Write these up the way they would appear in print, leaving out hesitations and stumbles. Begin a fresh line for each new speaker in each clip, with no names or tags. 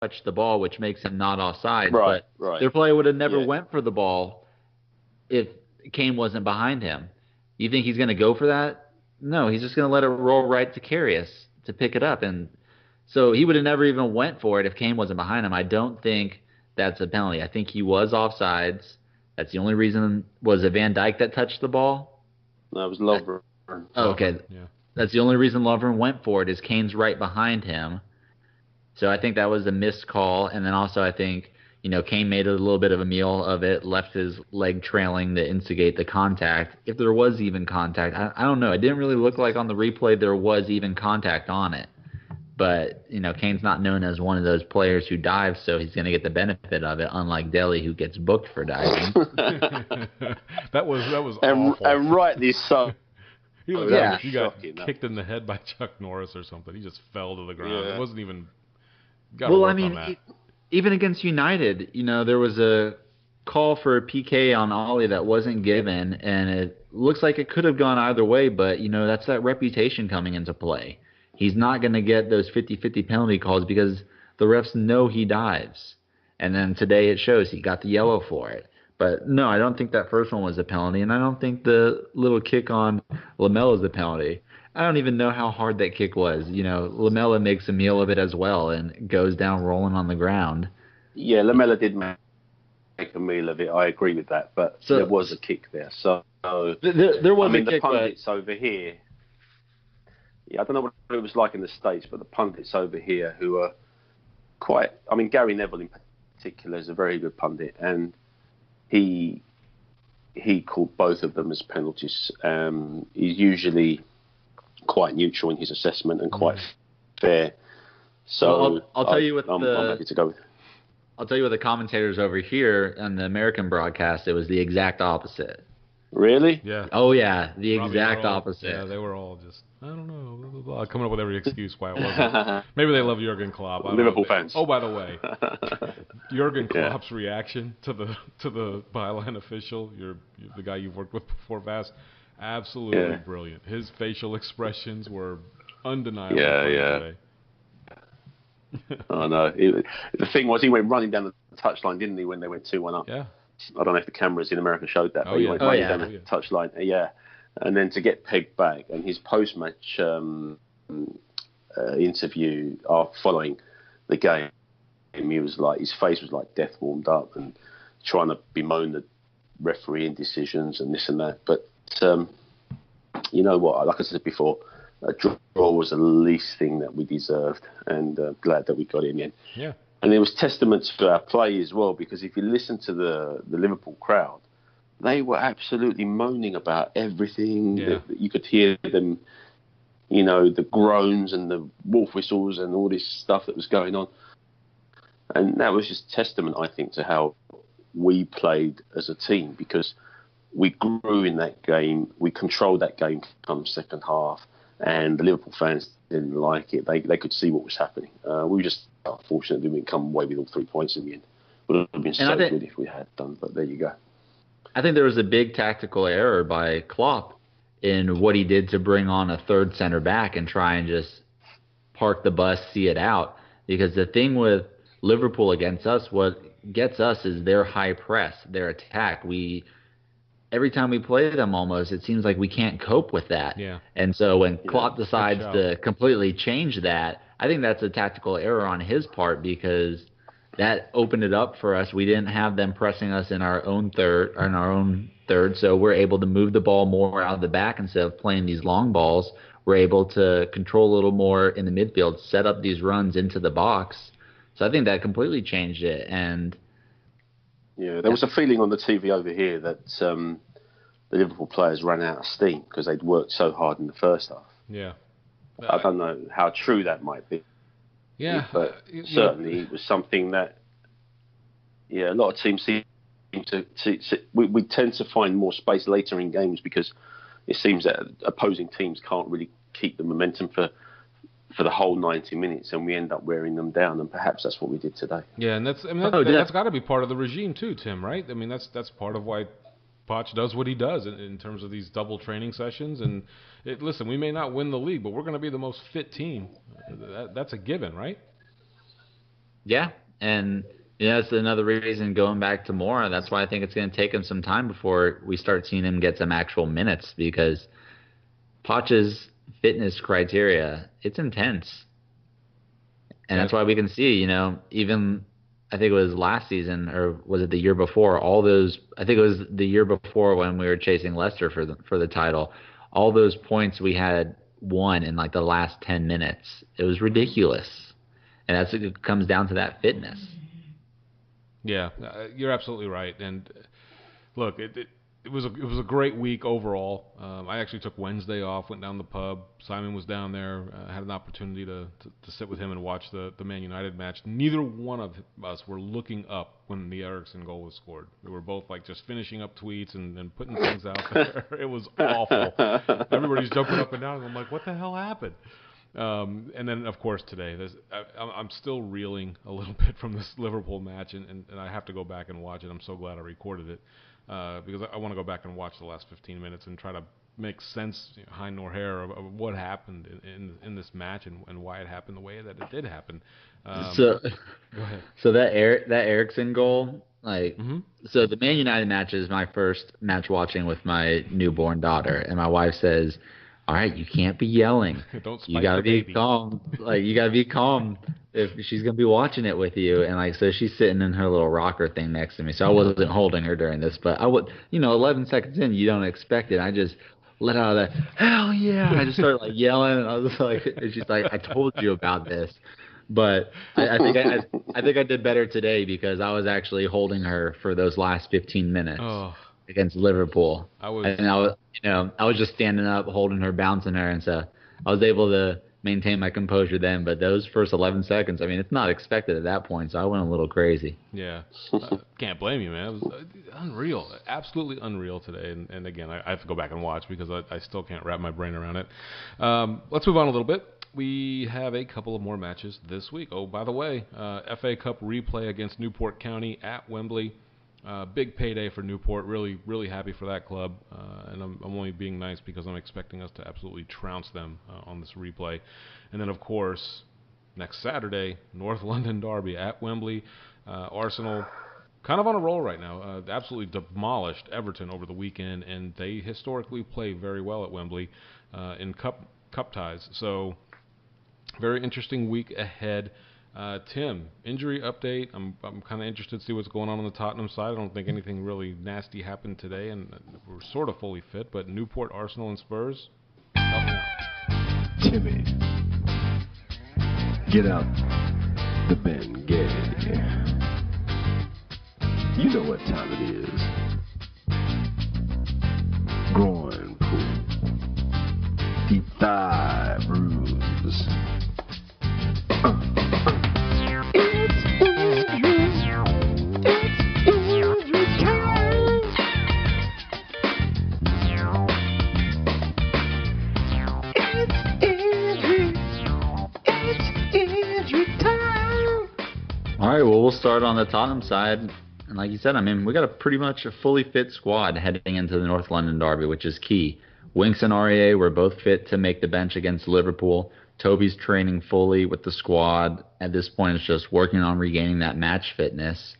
touched the ball, which makes him not offsides.
Right,
But
right.
their play would have never
Yeah.
went for the ball if Kane wasn't behind him. You think he's going to go for that? No, he's just going to let it roll right to Karius to pick it up, and so he would have never even went for it if Kane wasn't behind him. I don't think that's a penalty. I think he was offsides. That's the only reason. Was it Van Dijk that touched the ball?
That was Lovren.
Oh, okay.
Yeah.
That's the only reason Lovren went for it is Kane's right behind him. So I think that was a missed call. And then also I think, Kane made a little bit of a meal of it, left his leg trailing to instigate the contact. If there was even contact, I don't know. It didn't really look like on the replay there was even contact on it. But, Kane's not known as one of those players who dives, so he's going to get the benefit of it, unlike Dele, who gets booked for diving.
that was
and,
awful.
and rightly so.
He looked
Yeah.
like he got
Shocking,
kicked in the head by Chuck Norris or something. He just fell to the ground.
Yeah.
It wasn't even.
Well, I
on
mean,
that.
even against United, there was a call for a PK on Ollie that wasn't given, and it looks like it could have gone either way, but, that's that reputation coming into play. He's not going to get those 50-50 penalty calls because the refs know he dives. And then today it shows he got the yellow for it. But no, I don't think that first one was a penalty, and I don't think the little kick on Lamela is a penalty. I don't even know how hard that kick was. Lamela makes a meal of it as well and goes down rolling on the ground.
Yeah, Lamela did make a meal of it. I agree with that, but
So-
there was a kick there. So
There was
I mean,
a kick,
the
but
pundits over here. Yeah, I don't know what it was like in the States, but the pundits over here who are quite. I mean, Gary Neville in particular is a very good pundit, and he called both of them as penalties. He's usually quite neutral in his assessment and quite fair. So
Well, I'll tell you what
I'm happy to go with.
I'll tell you what the commentators over here on the American broadcast, it was the exact opposite.
Really?
Yeah.
Oh yeah, the
Probably
exact
were all-
opposite.
Yeah, they were all just, I don't know, blah, blah, blah, coming up with every excuse why it wasn't. Maybe they love Jurgen Klopp. I don't
Liverpool
know.
fans.
Oh, by the way, Jurgen
Yeah.
Klopp's reaction to the byline official, the guy you've worked with before, Vass, absolutely
Yeah.
brilliant. His facial expressions were undeniable.
Yeah.
Today.
I know. The thing was, he went running down the touchline, didn't he, when they went 2-1 up?
Yeah.
I don't know if the cameras in America showed that,
Oh,
but he
yeah.
went
Oh,
running
yeah.
down
Oh,
the
yeah.
touchline. Yeah. And then to get pegged back, and his post-match interview following the game, he was like, his face was like death warmed up and trying to bemoan the refereeing decisions and this and that. But you know what? Like I said before, a draw was the least thing that we deserved, and glad that we got it in the end.
Yeah.
And it was testament to our play as well, because if you listen to the Liverpool crowd, they were absolutely moaning about everything.
Yeah.
You could hear them, the groans and the wolf whistles and all this stuff that was going on. And that was just testament, I think, to how we played as a team, because we grew in that game. We controlled that game come second half, and the Liverpool fans didn't like it. They could see what was happening. We were just unfortunate that we didn't come away with all 3 points in the end. Would have been so good if we had done, but there you go.
I think there was a big tactical error by Klopp in what he did to bring on a third center back and try and just park the bus, see it out. Because the thing with Liverpool against us, what gets us is their high press, their attack. Every time we play them almost, it seems like we can't cope with that.
Yeah.
And so when Klopp decides
shout.
to completely change that, I think that's a tactical error on his part, because that opened it up for us. We didn't have them pressing us in our own third, so we're able to move the ball more out of the back instead of playing these long balls. We're able to control a little more in the midfield, set up these runs into the box. So I think that completely changed it. And
yeah, there was a feeling on the TV over here that the Liverpool players ran out of steam because they'd worked so hard in the first half.
Yeah.
I don't know how true that might be.
Yeah.
But certainly it was something that, a lot of teams seem to we tend to find more space later in games, because it seems that opposing teams can't really keep the momentum for the whole 90 minutes, and we end up wearing them down, and perhaps that's what we did today.
Yeah, and that's got to be part of the regime too, Tim, right? I mean, that's part of why Poch does what he does in terms of these double training sessions. And listen, we may not win the league, but we're going to be the most fit team. That's a given, right?
Yeah, and that's another reason going back to Mora. That's why I think it's going to take him some time before we start seeing him get some actual minutes because Poch's fitness criteria, it's intense. And that's why we can see, even I think it was last season or was it the year before, I think it was the year before when we were chasing Leicester for the title, all those points we had won in like the last 10 minutes. It was ridiculous. And it comes down to that fitness.
Yeah, you're absolutely right. And look, it was a great week overall. I actually took Wednesday off, went down to the pub. Simon was down there. Had an opportunity to sit with him and watch the Man United match. Neither one of us were looking up when the Ericksen goal was scored. We were both like just finishing up tweets and putting things out there. It was awful. Everybody's jumping up and down. And I'm like, what the hell happened? And then, of course, today, I'm still reeling a little bit from this Liverpool match, and I have to go back and watch it. I'm so glad I recorded it because I want to go back and watch the last 15 minutes and try to make sense, hind nor hair, of what happened in this match and why it happened the way that it did happen.
So,
go ahead.
So that Ericksen goal, so the Man United match is my first match watching with my newborn daughter, and my wife says, all right, you can't be yelling. You gotta be calm. You gotta be calm if she's gonna be watching it with you. And so she's sitting in her little rocker thing next to me. So I wasn't holding her during this, but I would, 11 seconds in, you don't expect it. I just let out that hell yeah. I just started yelling, and I was and she's like, I told you about this. But I think I did better today because I was actually holding her for those last 15 minutes.
Oh.
Against Liverpool. I was just standing up, holding her, bouncing her, and so I was able to maintain my composure then. But those first 11 seconds, it's not expected at that point, so I went a little crazy.
Yeah, can't blame you, man. It was unreal, absolutely unreal today. And again, I have to go back and watch because I still can't wrap my brain around it. Let's move on a little bit. We have a couple of more matches this week. Oh, by the way, FA Cup replay against Newport County at Wembley. Big payday for Newport. Really, really happy for that club. And I'm only being nice because I'm expecting us to absolutely trounce them on this replay. And then, of course, next Saturday, North London derby at Wembley. Arsenal kind of on a roll right now. Absolutely demolished Everton over the weekend, and they historically play very well at Wembley in cup ties. So, very interesting week ahead. Tim, injury update. I'm kind of interested to see what's going on the Tottenham side. I don't think anything really nasty happened today, and we're sort of fully fit. But Newport, Arsenal, and Spurs, help me out.
Timmy, get out the Bengay. You know what time it is. Groin pull, deep thigh bruise.
All right, well, we'll start on the Tottenham side. And like you said, we got pretty much a fully fit squad heading into the North London derby, which is key. Winks and REA were both fit to make the bench against Liverpool. Toby's training fully with the squad. At this point, it's just working on regaining that match fitness.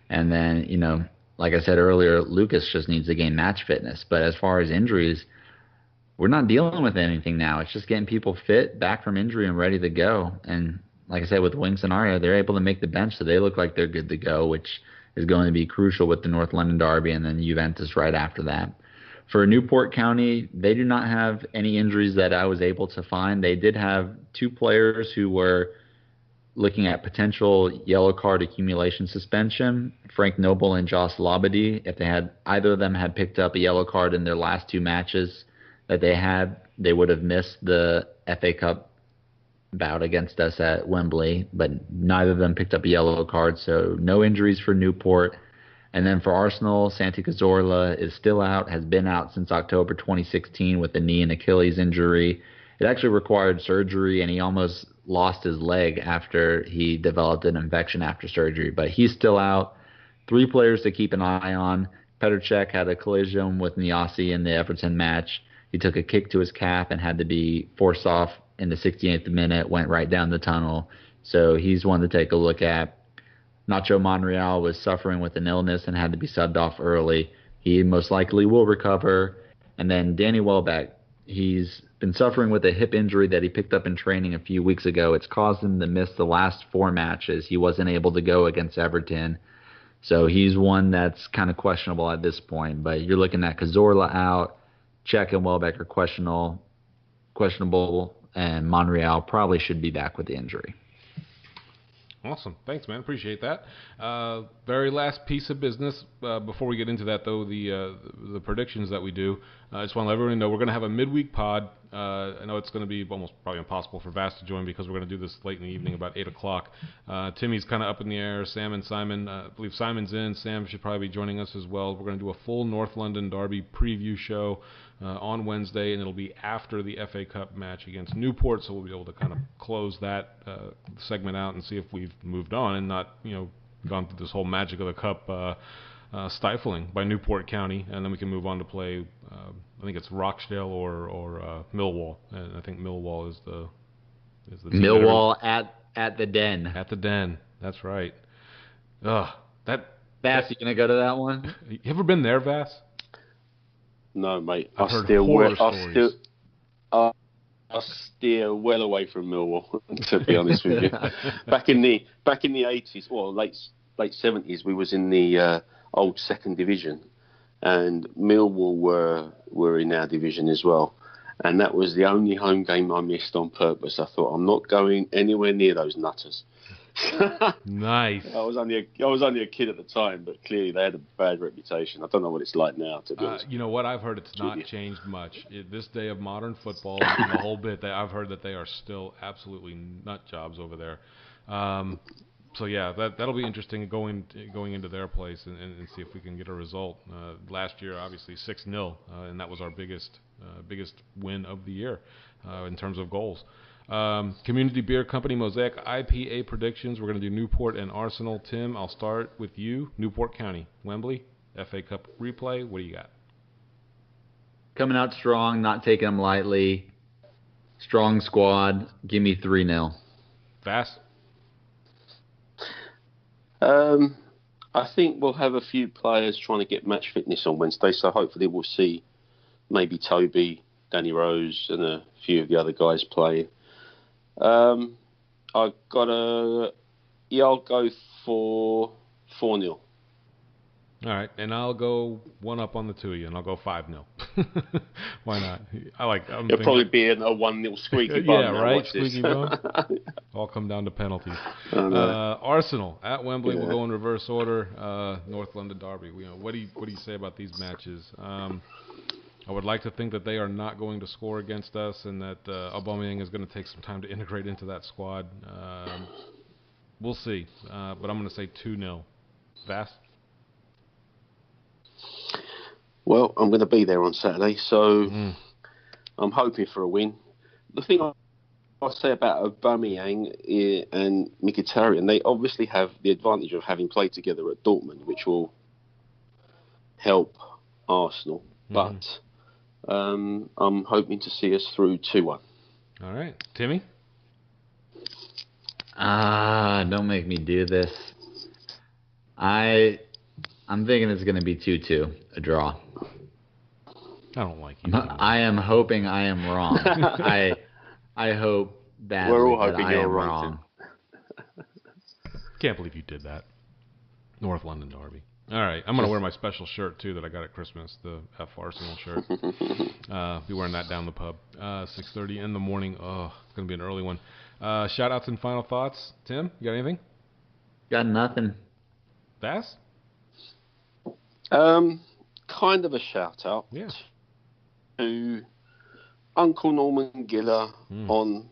And then, like I said earlier, Lucas just needs to gain match fitness. But as far as injuries, we're not dealing with anything now. It's just getting people fit, back from injury, and ready to go. And like I said, with Winks and Arya, they're able to make the bench, so they look like they're good to go, which is going to be crucial with the North London derby and then Juventus right after that. For Newport County, they do not have any injuries that I was able to find. They did have two players who were looking at potential yellow card accumulation suspension, Frank Noble and Joss Labadie. If either of them had picked up a yellow card in their last two matches that they had, they would have missed the FA Cup bout against us at Wembley, but neither of them picked up a yellow card, so no injuries for Newport. And then for Arsenal, Santi Cazorla is still out, has been out since October 2016 with a knee and Achilles injury. It actually required surgery, and he almost lost his leg after he developed an infection after surgery, but he's still out. Three players to keep an eye on. Petr Cech had a collision with Niasse in the Everton match. He took a kick to his calf and had to be forced off in the 68th minute, went right down the tunnel. So he's one to take a look at. Nacho Monreal was suffering with an illness and had to be subbed off early. He most likely will recover. And then Danny Welbeck, he's been suffering with a hip injury that he picked up in training a few weeks ago. It's caused him to miss the last 4 matches. He wasn't able to go against Everton. So he's one that's kind of questionable at this point. But you're looking at Cazorla out, Cech and Welbeck are questionable, and Monreal probably should be back with the injury.
Awesome. Thanks, man. Appreciate that. Very last piece of business. Before we get into that, though, the predictions that we do, I just want to let everyone know we're going to have a midweek pod. I know it's going to be almost probably impossible for Vass to join because we're going to do this late in the evening, about 8 o'clock. Timmy's kind of up in the air. Sam and Simon, I believe Simon's in. Sam should probably be joining us as well. We're going to do a full North London Derby preview show on Wednesday, and it'll be after the FA Cup match against Newport, so we'll be able to kind of close that segment out and see if we've moved on and not, gone through this whole magic of the cup stifling by Newport County, and then we can move on to play. I think it's Rochdale or Millwall, and I think Millwall is the
Millwall at the Den.
At the Den, that's right. Vass,
you gonna go to that one?
You ever been there, Vass?
No, mate.
I steer
well away from Millwall, to be honest with you. Back in the 80s, or late 70s, we was in the old second division, and Millwall were in our division as well. And that was the only home game I missed on purpose. I thought, I'm not going anywhere near those nutters.
Nice.
I was only a kid at the time, but clearly they had a bad reputation. I don't know what it's like now, to be honest.
You know what? I've heard it's not changed much. This day of modern football, and the whole bit, I've heard that they are still absolutely nut jobs over there. So yeah, that'll be interesting going into their place and see if we can get a result. Last year, obviously 6-0, and that was our biggest win of the year in terms of goals. Community Beer Company Mosaic IPA predictions. We're going to do Newport and Arsenal. Tim, I'll start with you. Newport County, Wembley, FA Cup replay. What do you got?
Coming out strong, not taking them lightly. Strong squad. Give me 3-0.
Vass?
I think we'll have a few players trying to get match fitness on Wednesday, so hopefully we'll see maybe Toby, Danny Rose, and a few of the other guys play. I'll go for 4-0.
All right, and I'll go one up on the two of you, and I'll go 5-0. Why not?
It'll probably be a 1-0 squeaky bum.
Yeah, right, squeaky bum. All come down to penalties. Arsenal at Wembley. Yeah. We'll go in reverse order. North London Derby. What do you say about these matches? I would like to think that they are not going to score against us, and that Aubameyang is going to take some time to integrate into that squad. We'll see, but I'm going to say 2-0. Vass?
Well, I'm going to be there on Saturday, so I'm hoping for a win. The thing I say about Aubameyang and Mkhitaryan, they obviously have the advantage of having played together at Dortmund, which will help Arsenal. But I'm hoping to see us through 2-1.
All right. Timmy?
Don't make me do this. I'm thinking it's going to be 2-2, a draw.
I don't like you.
I am hoping I am wrong. I hope badly.
We're all hoping
I
you're
am
wrong.
Can't believe you did that. North London Derby. All right, I'm going to wear my special shirt, too, that I got at Christmas, the F Arsenal shirt. Be wearing that down the pub. 6:30 in the morning. Oh, it's going to be an early one. Shout-outs and final thoughts. Tim, you got anything?
Got nothing.
Vass?
Kind of a shout-out to Uncle Norman Giller on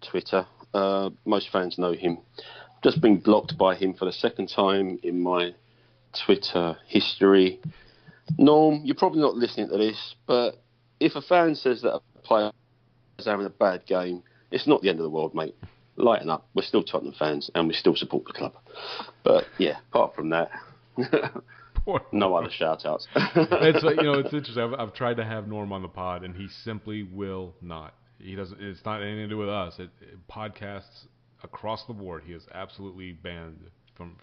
Twitter. Most fans know him. Just been blocked by him for the second time in my Twitter history. Norm, you're probably not listening to this, but if a fan says that a player is having a bad game, it's not the end of the world, mate. Lighten up. We're still Tottenham fans, and we still support the club. But yeah, apart from that, no other shout-outs.
It's interesting. I've tried to have Norm on the pod, and he simply will not. He doesn't. It's not anything to do with us. Podcasts across the board, he is absolutely banned from